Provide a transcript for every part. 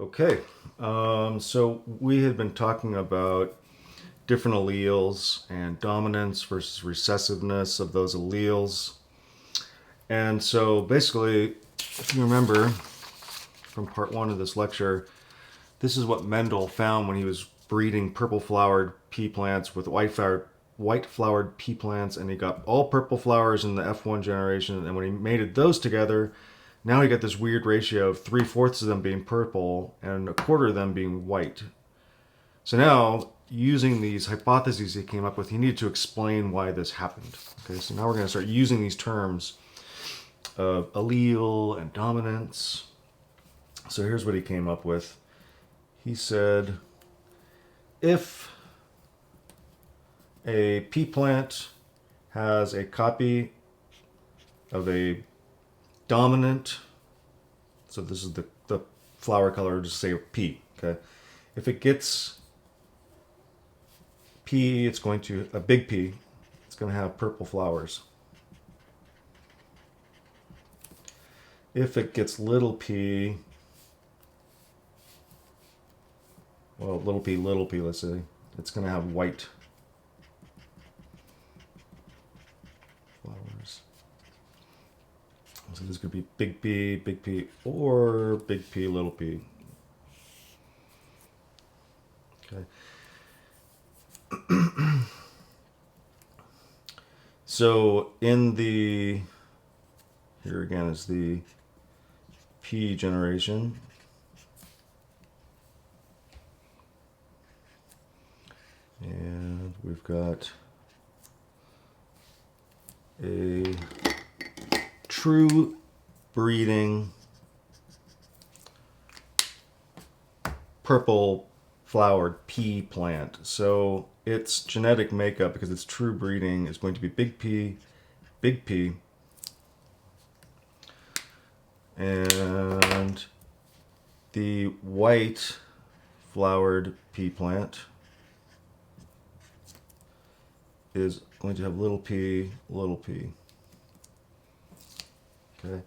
Okay, so we had been talking about different alleles and dominance versus recessiveness of those alleles. And so basically, if you remember from part one of this lecture, this is what Mendel found when he was breeding purple flowered pea plants with white flowered pea plants, and he got all purple flowers in the F1 generation. And when he mated those together, now he got this weird ratio of 3/4 of them being purple and a quarter of them being white. So now, using these hypotheses he came up with, he needed to explain why this happened. Okay, so now we're going to start using these terms of allele and dominance. So here's what he came up with. He said, if a pea plant has a copy of a dominant, so this is the flower color, just say P, okay? If it gets P, it's going to, a big P, it's going to have purple flowers. If it gets little p, well, little p, let's say, it's going to have white flowers. So this could be big P, or big P, little p. Okay. So in the, here again is the P generation. And we've got a true breeding purple flowered pea plant. So its genetic makeup, because it's true breeding, is going to be big P, and the white flowered pea plant is going to have little p. Okay.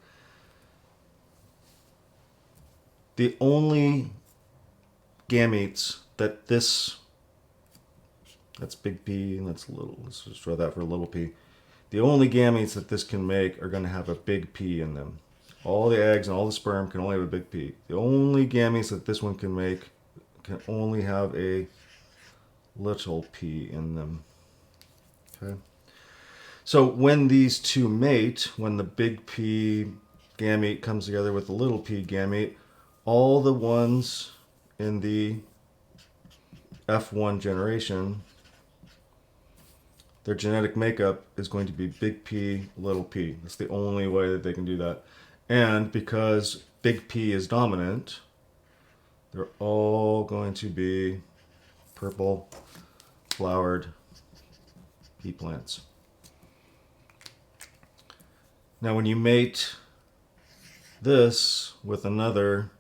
The only gametes that that's big P and that's little, let's just draw that for little p. The only gametes that this can make are going to have a big P in them. All the eggs and all the sperm can only have a big P. The only gametes that this one can make can only have a little p in them. Okay. So when these two mate, when the big P gamete comes together with the little p gamete, all the ones in the F1 generation, their genetic makeup is going to be big P, little p. That's the only way that they can do that. And because big P is dominant, they're all going to be purple flowered pea plants. Now when you mate this with another,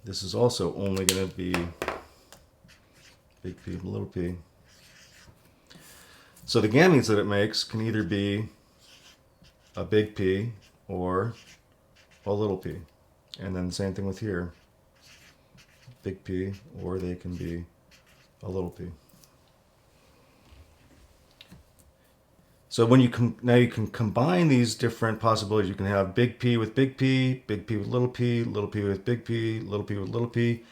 this is also only going to be big P, little p. So the gametes that it makes can either be a big P or a little p. And then the same thing with here. Big P, or they can be a little p. So when now you can combine these different possibilities. You can have big P with big P with little p with big P, little p with little p.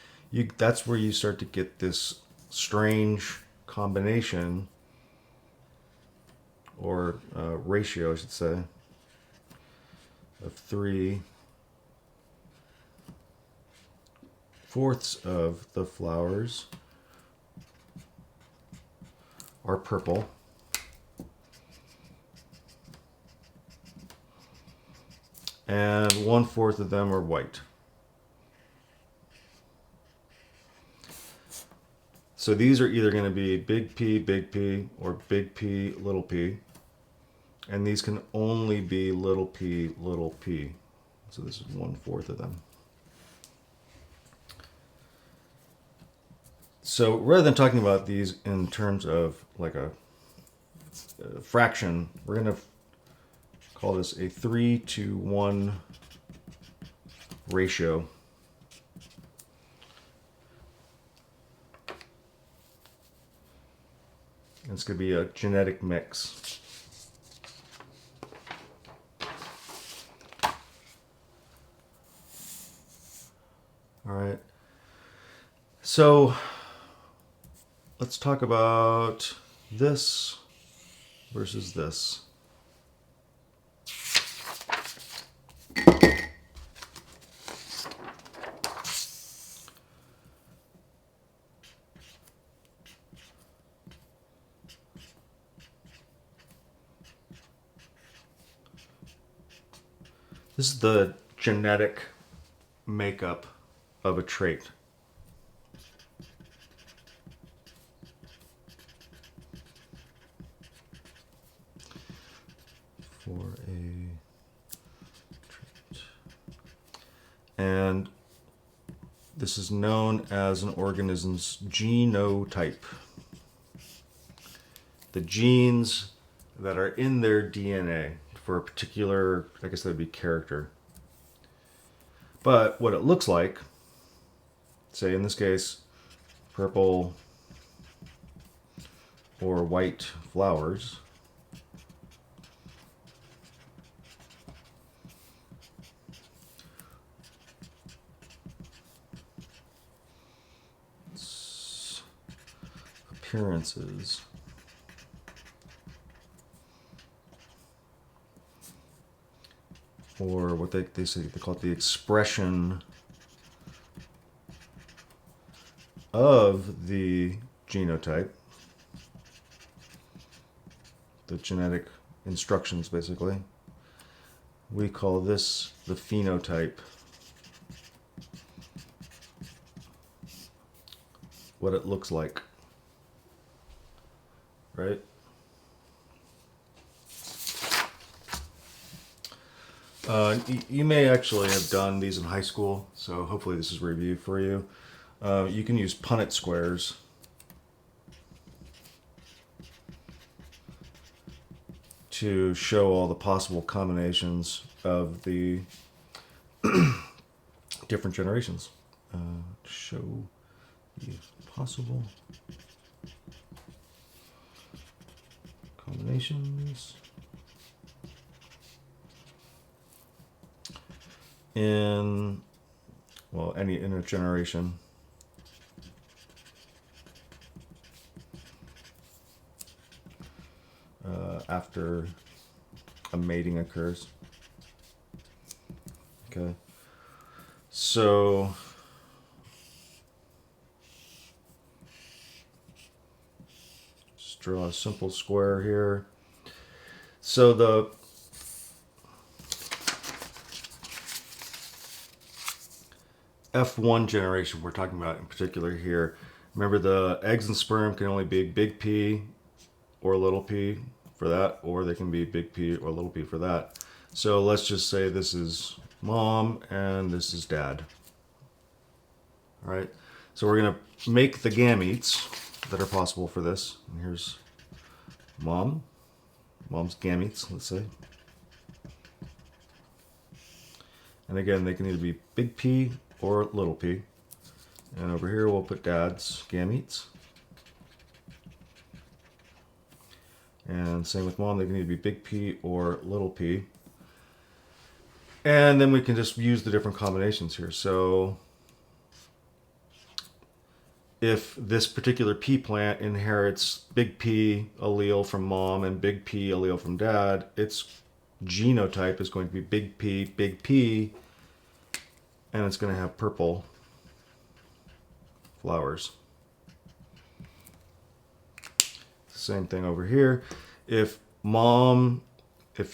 That's where you start to get this strange combination, or ratio, I should say, of 3/4 of the flowers are purple. And 1/4 of them are white. So these are either going to be big P, or big P, little p. And these can only be little p. So this is 1/4 of them. So rather than talking about these in terms of like a fraction, we're going to call this a 3-to-1 ratio. And it's going to be a genetic mix. All right. So let's talk about this versus this. This is the genetic makeup of a trait. For a trait. And this is known as an organism's genotype. The genes that are in their DNA for a particular, I guess that would be character. But what it looks like, say in this case, purple or white flowers, appearances. Or what they say, they call it the expression of the genotype, the genetic instructions basically. We call this the phenotype. What it looks like, right? You may actually have done these in high school, so hopefully this is a review for you. You can use Punnett squares to show all the possible combinations of the different generations. Show the possible combinations in, well, any in a generation. After a mating occurs. Okay. So just draw a simple square here. So the F1 generation we're talking about in particular here. Remember, the eggs and sperm can only be big P or little p for that, or they can be big P or little p for that. So let's just say this is mom and this is dad. All right, so we're going to make the gametes that are possible for this. And here's mom's gametes, let's say. And again, they can either be big P or little p. And over here we'll put dad's gametes. And same with mom, they can either be big P or little p. And then we can just use the different combinations here. So if this particular pea plant inherits big P allele from mom and big P allele from dad, its genotype is going to be big P, and it's going to have purple flowers. Same thing over here. If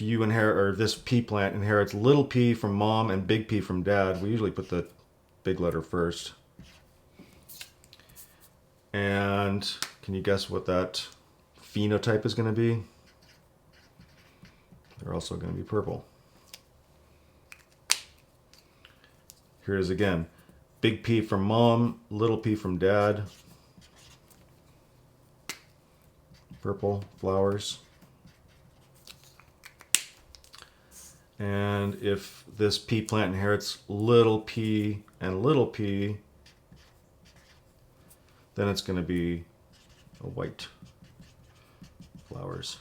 you inherit, or this pea plant inherits little p from mom and big P from dad, we usually put the big letter first. And can you guess what that phenotype is going to be? They're also going to be purple. Here it is again. Big P from mom, little p from dad. Purple flowers. And if this pea plant inherits little p and little p, then it's going to be a white flowers.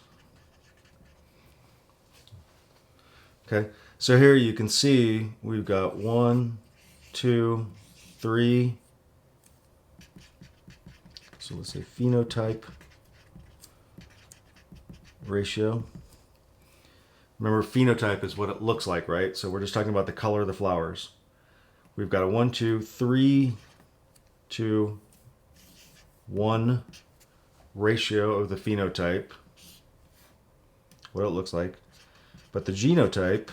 Okay, so here you can see we've got 1, 2, 3. So let's say phenotype ratio. Remember, phenotype is what it looks like, right? So we're just talking about the color of the flowers. We've got a 1, 2, 3, 2, 1 ratio of the phenotype, what it looks like. But the genotype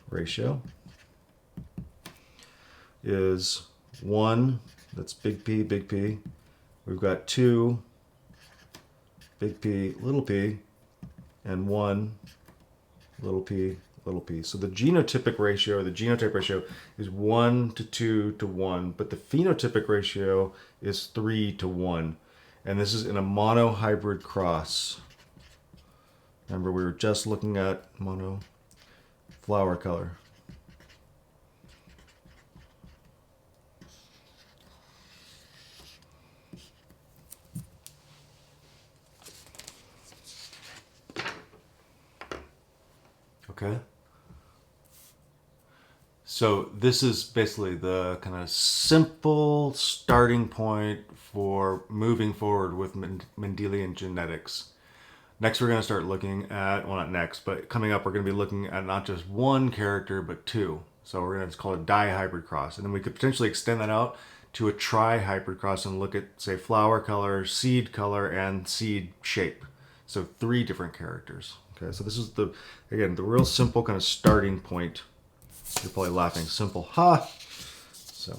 ratio is 1, that's big P, big P. We've got 2, big P, little p, and 1, little p, little p. So the genotypic ratio, or the genotype ratio, is 1 to 2 to 1, but the phenotypic ratio is 3 to 1. And this is in a monohybrid cross. Remember, we were just looking at mono flower color. Okay. So this is basically the kind of simple starting point for moving forward with Mendelian genetics. Next, we're going to start looking at, well, not next, but coming up, we're going to be looking at not just one character, but two. So we're going to call it a dihybrid cross. And then we could potentially extend that out to a trihybrid cross and look at, say, flower color, seed color, and seed shape. So 3 different characters. Okay, so this is the, again, the real simple kind of starting point. You're probably laughing, simple, ha! So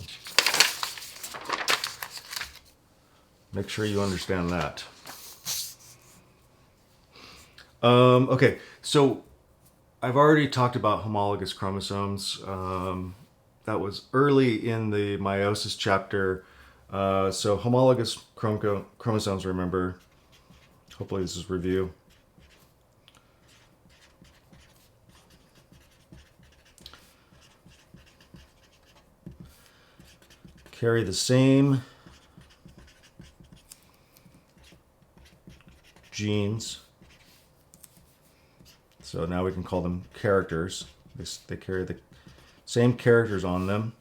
make sure you understand that. Okay, so I've already talked about homologous chromosomes. That was early in the meiosis chapter. So homologous chromosomes, remember, hopefully this is review. Carry the same genes. So now we can call them characters. They carry the same characters on them,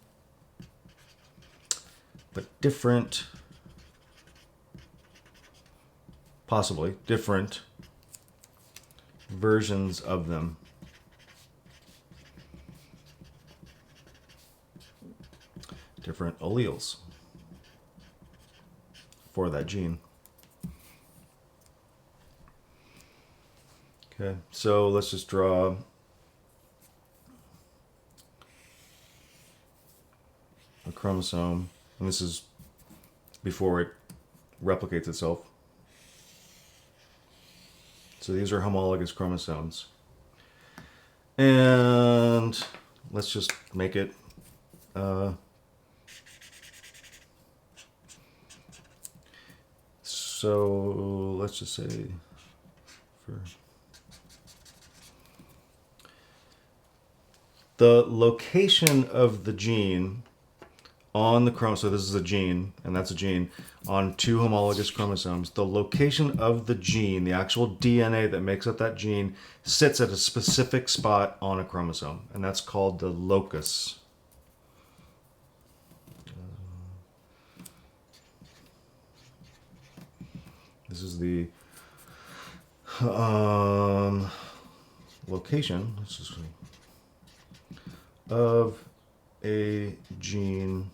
but different, possibly different versions of them. Different alleles for that gene. Okay, so let's just draw a chromosome, and this is before it replicates itself. So these are homologous chromosomes. And let's just make it so let's just say for the location of the gene on the chromosome, so this is a gene, and that's a gene, on 2 homologous chromosomes, the location of the gene, the actual DNA that makes up that gene, sits at a specific spot on a chromosome, and that's called the locus. This is the location of a gene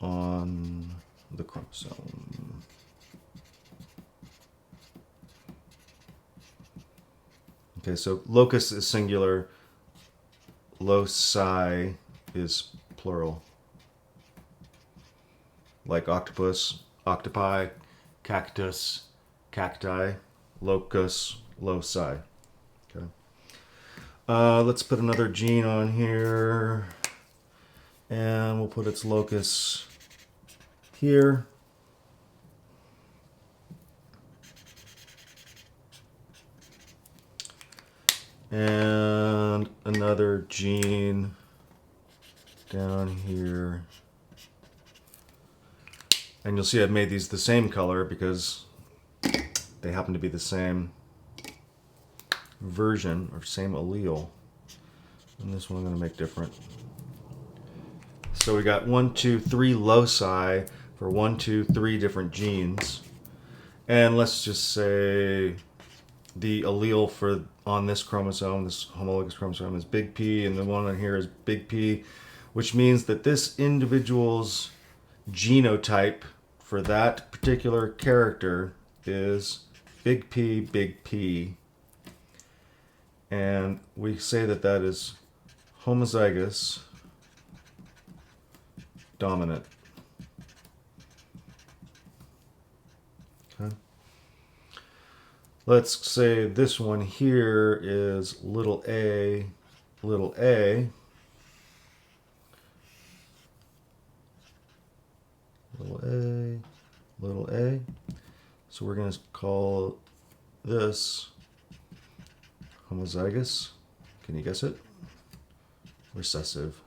on the chromosome. Okay, so locus is singular, loci is plural. Like octopus, octopi, cactus, cacti, locus, loci. Okay. Let's put another gene on here, and we'll put its locus here. and another gene down here. And you'll see I've made these the same color because they happen to be the same version or same allele. And this one I'm going to make different. So we got 1, 2, 3 loci for 1, 2, 3 different genes. And let's just say the allele for on this chromosome, this homologous chromosome, is big P, and the one on here is big P, which means that this individual's genotype for that particular character is big P, big P. And we say that that is homozygous dominant. Okay. Let's say this one here is little a, little a, little a, little a. So we're going to call this homozygous. Can you guess it? Recessive.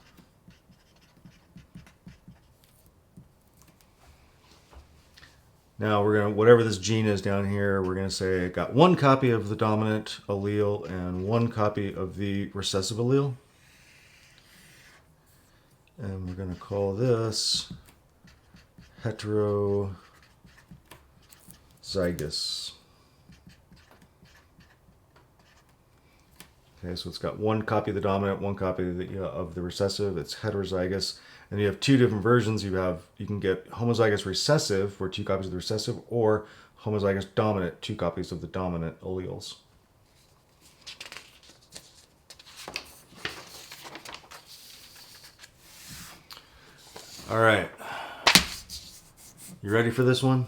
Now we're going to, whatever this gene is down here, we're going to say it got 1 copy of the dominant allele and 1 copy of the recessive allele. And we're going to call this heterozygous. Okay, so it's got 1 copy of the dominant, 1 copy of the recessive. It's heterozygous. And you have 2 different versions. You can get homozygous recessive for 2 copies of the recessive, or homozygous dominant, 2 copies of the dominant alleles. All right. You ready for this one?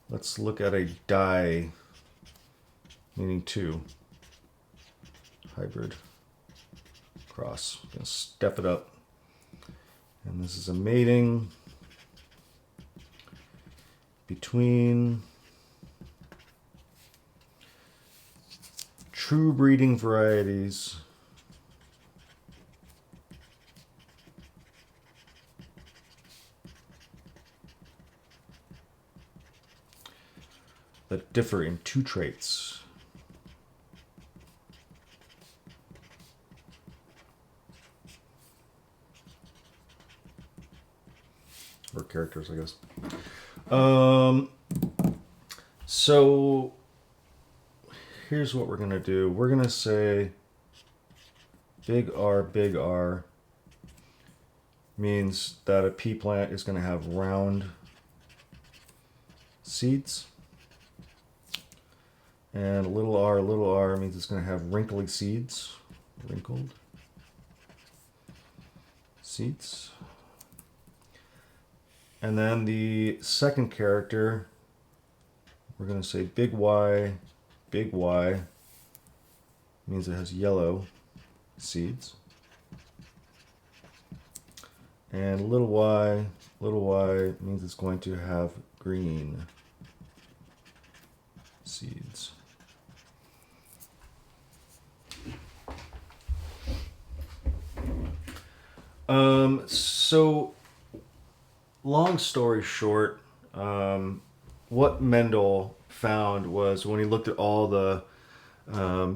Let's look at a di, meaning 2. Hybrid cross. I'm going to step it up. And this is a mating between true breeding varieties that differ in 2 traits. Or characters, I guess. So here's what we're going to do. We're going to say big R means that a pea plant is going to have round seeds. And little r means it's going to have wrinkly seeds. Wrinkled seeds. And then the second character, we're going to say big Y means it has yellow seeds. And little y means it's going to have green seeds. So long story short, what Mendel found was when he looked at all the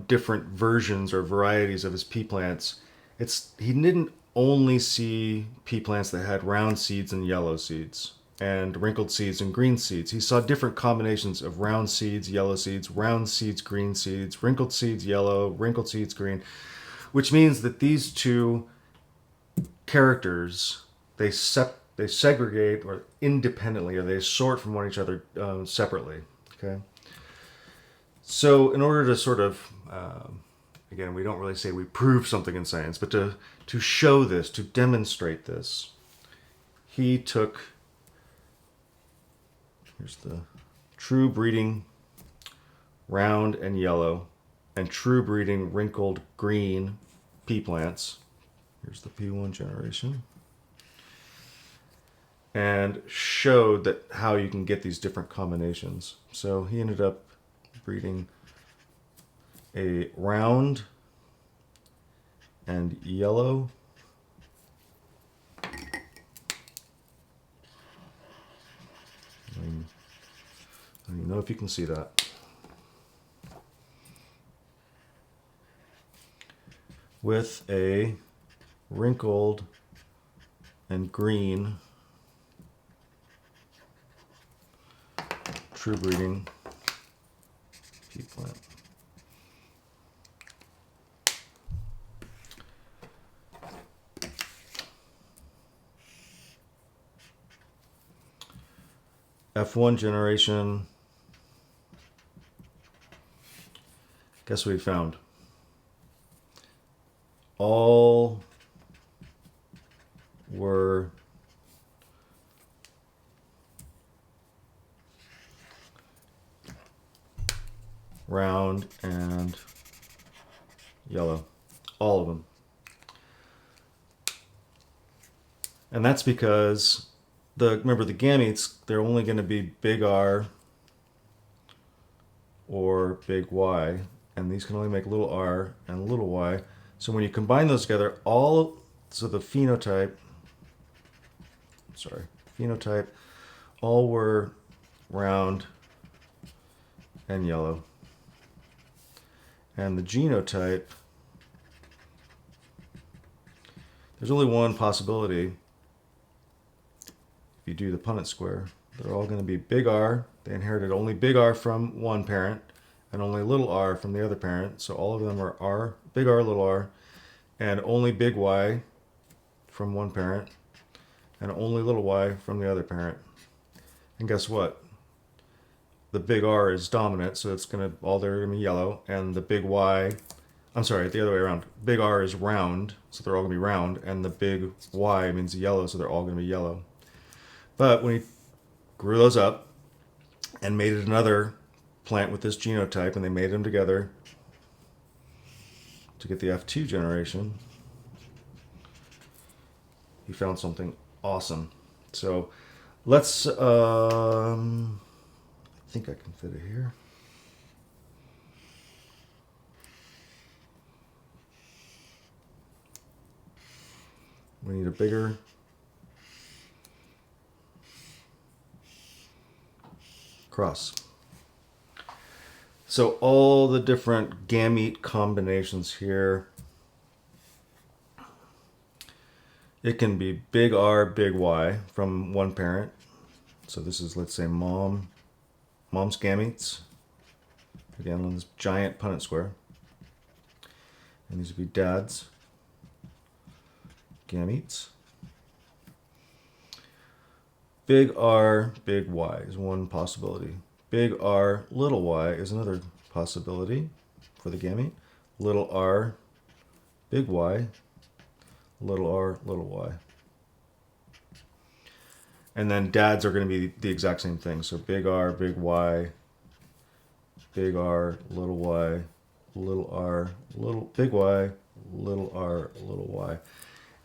different versions or varieties of his pea plants, he didn't only see pea plants that had round seeds and yellow seeds, and wrinkled seeds and green seeds. He saw different combinations of round seeds, yellow seeds, round seeds, green seeds, wrinkled seeds, yellow, wrinkled seeds, green, which means that these 2 characters, they segregate or independently, or they sort from one another separately. Okay. So in order to sort of, again, we don't really say we prove something in science, but to show this, to demonstrate this, he took, here's the true breeding round and yellow, and true breeding wrinkled green pea plants. Here's the P1 generation. And showed that how you can get these different combinations. So he ended up breeding a round and yellow. I don't even know if you can see that. With a wrinkled and green true breeding pea plant. F1 generation. Guess what we found? All were round and yellow. All of them. And that's because remember the gametes, they're only going to be big R or big Y, and these can only make little r and little y. So when you combine those together, so the phenotype, all were round and yellow. And the genotype, there's only one possibility. If you do the Punnett square, they're all going to be big R. They inherited only big R from one parent and only little r from the other parent. So all of them are R, big R, little r, and only big Y from one parent and only little y from the other parent. And guess what? The big R is dominant, so they're going to be yellow, and the big Y, I'm sorry, the other way around. Big R is round, so they're all going to be round, and the big Y means yellow, so they're all going to be yellow. But when he grew those up and made it another plant with this genotype, and they made them together to get the F2 generation, he found something awesome. So let's, I think I can fit it here. We need a bigger cross. So all the different gamete combinations here, it can be big R, big Y from one parent. So this is, let's say, mom's gametes. Again, on this giant Punnett square. And these would be dad's gametes. Big R, big Y is one possibility. Big R, little y is another possibility for the gamete. Little r, big Y, little r, little y. And then dads are going to be the exact same thing. So big R, big Y, big R, little y, little r, big Y, little r, little y.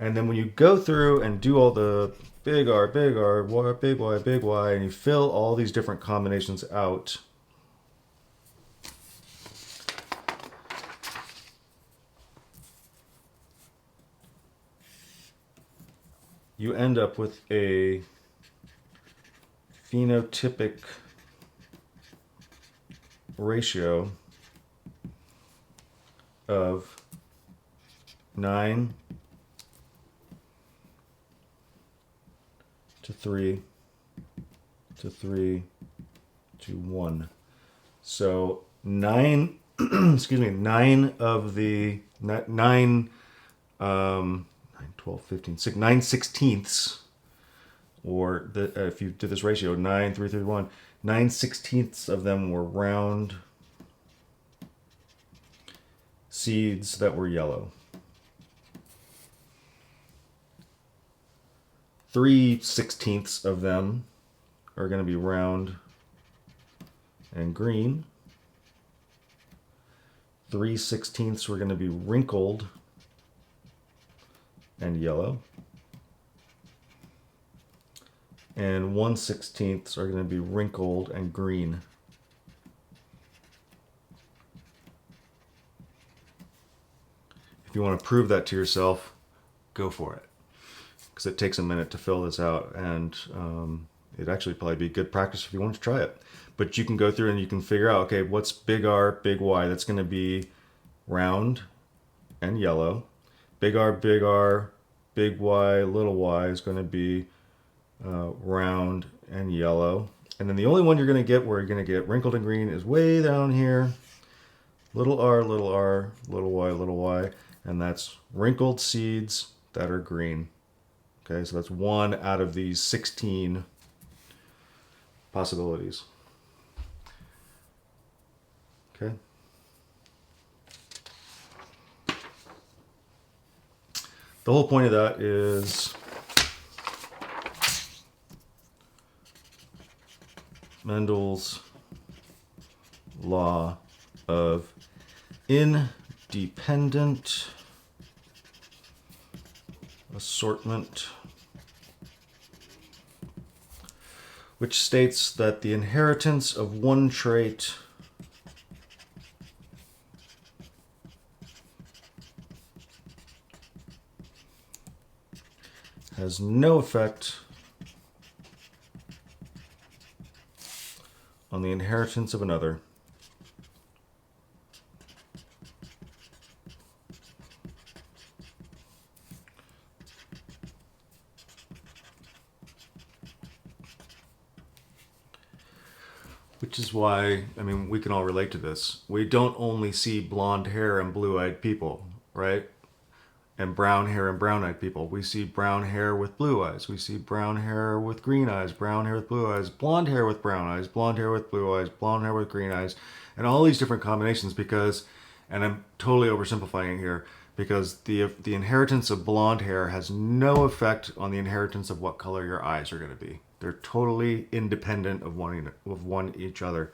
And then when you go through and do all the big R, big Y, and you fill all these different combinations out, you end up with a phenotypic ratio of 9 to 3 to 3 to 1. So 9 9 of the 9 12 15 6 9 sixteenths, or if you did this ratio 9 3 3 1, 9 sixteenths of them were round seeds that were yellow. 3 sixteenths of them are going to be round and green. 3 sixteenths were going to be wrinkled and yellow. And 1 16ths are going to be wrinkled and green. if you want to prove that to yourself, go for it. Because it takes a minute to fill this out, and it'd actually probably be good practice if you want to try it. But you can go through and you can figure out, okay, what's big R, big Y? That's going to be round and yellow. Big R, big Y, little y is going to be round and yellow. And then the only one you're going to get where you're going to get wrinkled and green is way down here. Little r, little y, and that's wrinkled seeds that are green. Okay, so that's one out of these 16 possibilities. Okay. The whole point of that is Mendels Law of independent assortment, which states that the inheritance of one trait has no effect on the inheritance of another. Which is why, I mean, we can all relate to this. We don't only see blonde hair and blue-eyed people, right? And brown hair and brown-eyed people. We see brown hair with blue eyes. We see brown hair with green eyes, brown hair with blue eyes, blonde hair with brown eyes, blonde hair with blue eyes, blonde hair with green eyes, and all these different combinations because, and I'm totally oversimplifying it here, because the inheritance of blonde hair has no effect on the inheritance of what color your eyes are going to be. They're totally independent of one each other,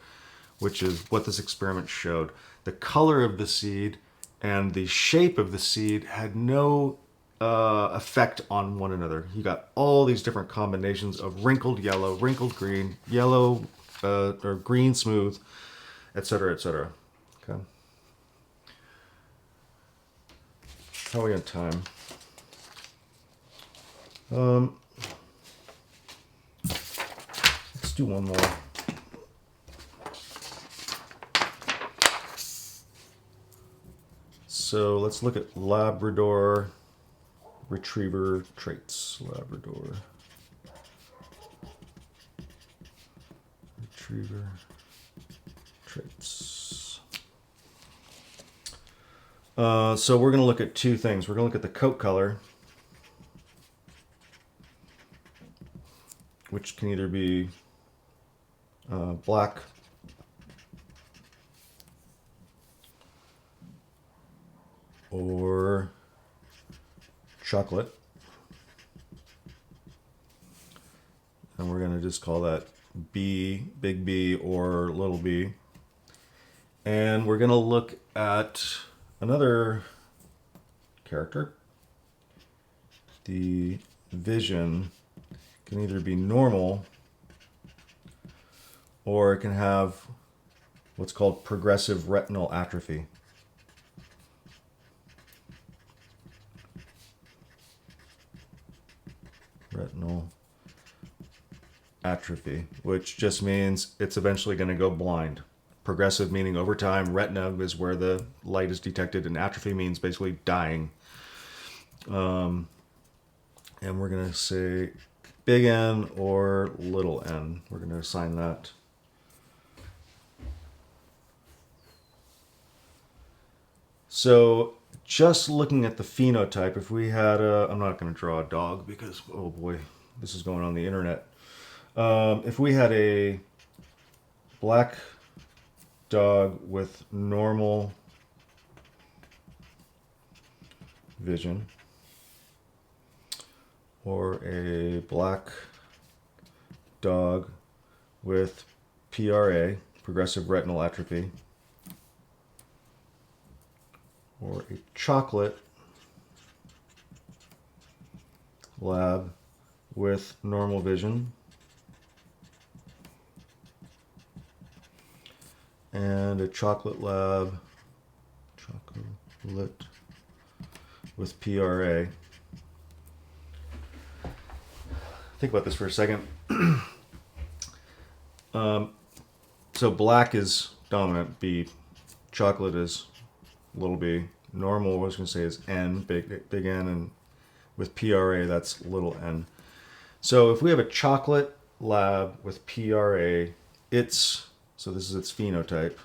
which is what this experiment showed. The color of the seed and the shape of the seed had no effect on one another. You got all these different combinations of wrinkled yellow, wrinkled green, yellow or green smooth, etc., etc. Okay. How are we on time? Let's do one more. So let's look at Labrador Retriever traits. Labrador Retriever traits. So we're going to look at two things. We're going to look at the coat color, which can either be black or chocolate. And we're going to just call that B, big B, or little b. And we're going to look at another character. The vision can either be normal or it can have what's called progressive retinal atrophy. Retinal atrophy, which just means it's eventually going to go blind. Progressive meaning over time, retina is where the light is detected, and atrophy means basically dying. And we're going to say big N or little n. We're going to assign that. So just looking at the phenotype, if we had I'm not going to draw a dog because, oh boy, this is going on the internet. If we had a black dog with normal vision, or a black dog with PRA, progressive retinal atrophy, or a chocolate lab with normal vision, and a chocolate lab with PRA. Think about this for a second. So black is dominant, B. Chocolate is little b. Normal, I was going to say, is N, big N, and with PRA, that's little n. So if we have a chocolate lab with PRA, so this is its phenotype.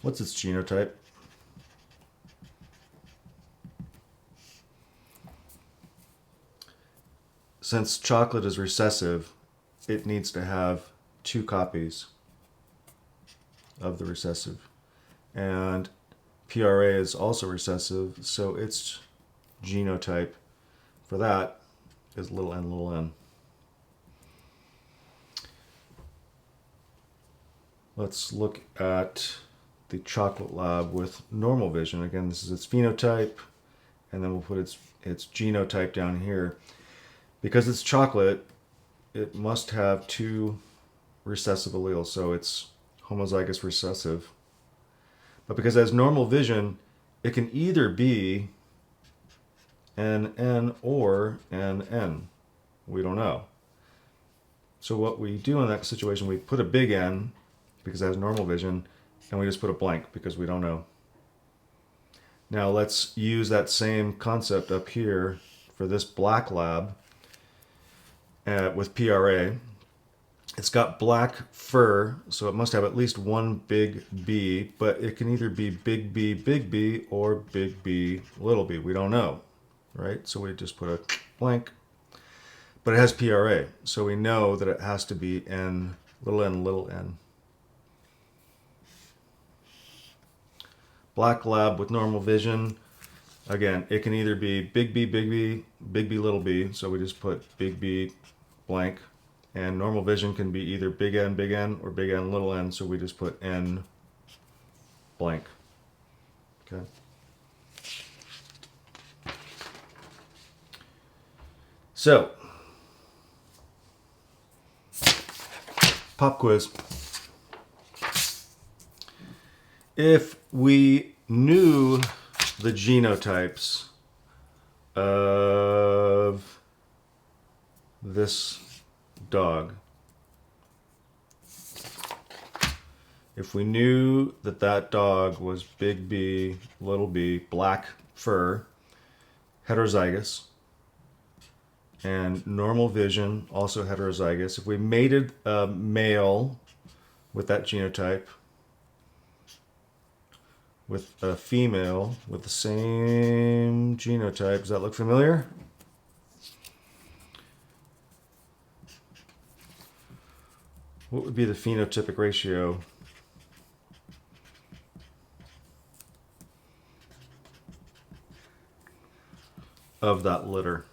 What's its genotype? Since chocolate is recessive, it needs to have 2 copies of the recessive. And PRA is also recessive, so its genotype for that is little n. Let's look at the chocolate lab with normal vision. Again, this is its phenotype, and then we'll put its genotype down here. Because it's chocolate, it must have 2 recessive alleles, so it's homozygous recessive. But because it has normal vision, it can either be NN or NN. We don't know. So what we do in that situation, we put a big N because it has normal vision, and we just put a blank because we don't know. Now let's use that same concept up here for this black lab with PRA. It's got black fur, so it must have at least 1 big B, but it can either be big B, or big B, little b. We don't know, right? So we just put a blank. But it has PRA, so we know that it has to be N, little n. Black lab with normal vision. Again, it can either be big B, little b, so we just put big B, blank. And normal vision can be either big N, or big N, little n, so we just put N, blank. Okay. So, pop quiz. If we knew the genotypes of this dog, if we knew that that dog was big B, little b, black fur, heterozygous, and normal vision, also heterozygous, if we mated a male with that genotype with a female with the same genotype, does that look familiar? What would be the phenotypic ratio of that litter?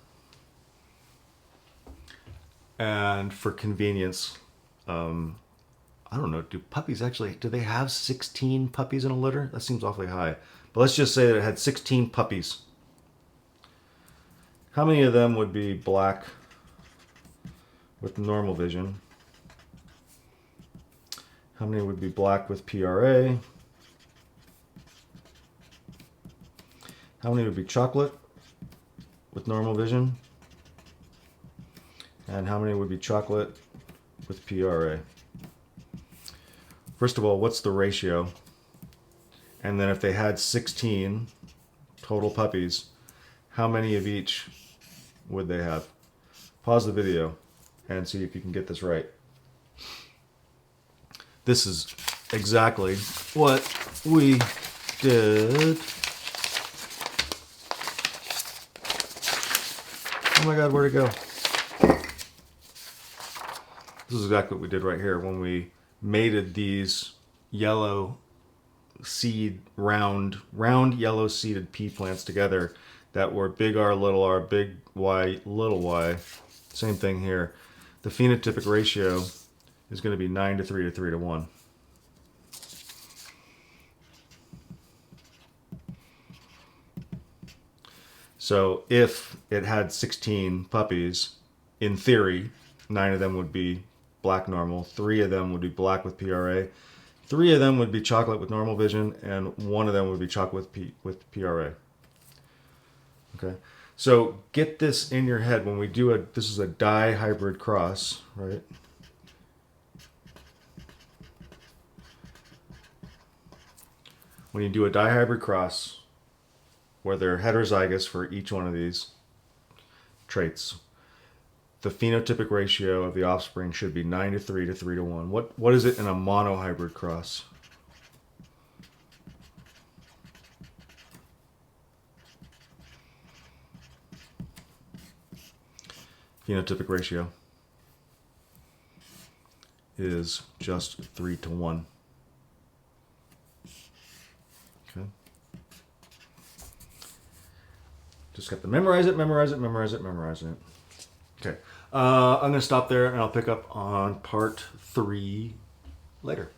And for convenience, I don't know, do they have 16 puppies in a litter? That seems awfully high. But let's just say that it had 16 puppies. How many of them would be black with normal vision? How many would be black with PRA? How many would be chocolate with normal vision? And how many would be chocolate with PRA? First of all, what's the ratio? And then if they had 16 total puppies, how many of each would they have? Pause the video and see if you can get this right. This is exactly what we did. Oh my God, where'd it go? This is exactly what we did right here when we mated these yellow seed, round yellow seeded pea plants together that were big R, big Y, little y. Same thing here. The phenotypic ratio is going to be 9 to 3 to 3 to 1. So if it had 16 puppies, in theory, 9 of them would be black normal, 3 of them would be black with PRA. 3 of them would be chocolate with normal vision, and 1 of them would be chocolate with PRA. Okay, so get this in your head when we do this is a dihybrid cross, right? When you do a dihybrid cross, where they're heterozygous for each one of these traits, the phenotypic ratio of the offspring should be 9:3 to 3:1. What is it in a monohybrid cross? Phenotypic ratio is just 3:1. Okay. Just got to memorize it. Okay. I'm going to stop there and I'll pick up on part 3 later.